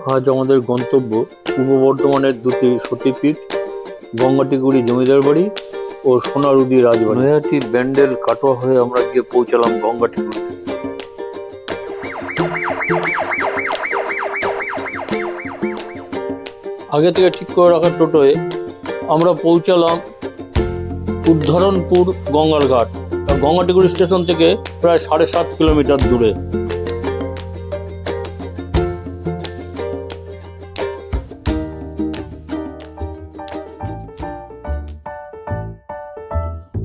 আজ আমাদের গন্তব্য পূর্ব বর্ধমানের দুটি সতীপীঠ, গঙ্গাটিগুড়ি জমিদার বাড়ি ও সোনারুদি রাজবাড়ি। নৈহাটি ব্যান্ডেল কাটোয়া হয়ে আমরা গিয়ে পৌঁছালাম গঙ্গাটিগুড়ি। আগে থেকে ঠিক করে রাখা টোটোয় আমরা পৌঁছালাম উদ্ধরণপুর গঙ্গার ঘাট। গঙ্গাটিগুড়ি স্টেশন থেকে প্রায় 7.5 কিলোমিটার দূরে।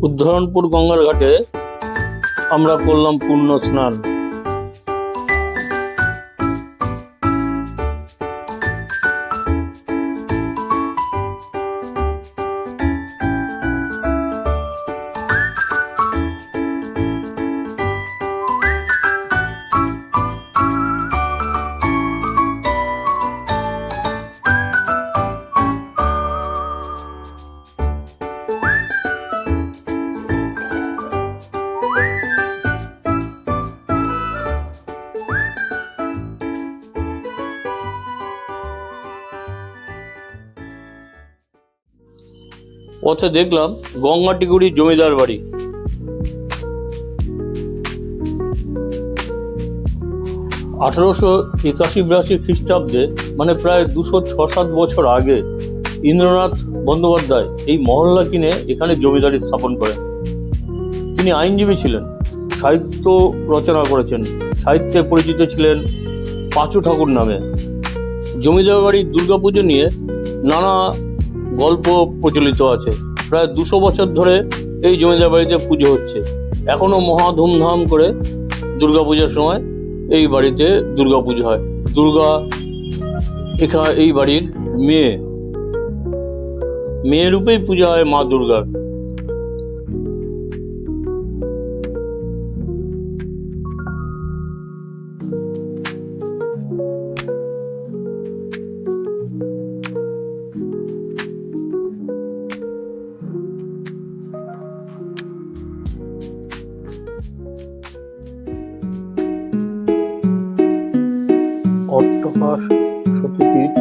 উদ্ধরণপুর গঙ্গার ঘাটে আমরা করলাম পূর্ণ স্নান। পথে দেখলাম গঙ্গাটিগুড়ি জমিদার বাড়ি। 1881-82 খ্রিস্টাব্দে, মানে প্রায় 206-7 বছর আগে, ইন্দ্রনাথ বন্দ্যোপাধ্যায় এই মহল্লা কিনে এখানে জমিদারি স্থাপন করেন। তিনি আইনজীবী ছিলেন, সাহিত্য রচনা করেছেন, সাহিত্যে পরিচিত ছিলেন পাঁচু ঠাকুর নামে। জমিদার বাড়ির দুর্গাপুজো নিয়ে নানা গল্প প্রচলিত আছে। প্রায় 200 বছর ধরে এই জমিদার বাড়িতে পুজো হচ্ছে। এখনো মহা ধুমধাম করে দুর্গাপূজার সময় এই বাড়িতে দুর্গাপুজো হয়। দুর্গা এখানে এই বাড়ির মেয়ে রূপেই পূজা হয় মা দুর্গার। অট্টহাস সতীপীঠ,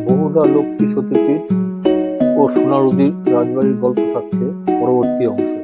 বহুদা লক্ষ্মী সতীপীঠ ও সোনারুদির রাজবাড়ির গল্প থাকছে পরবর্তী অংশে।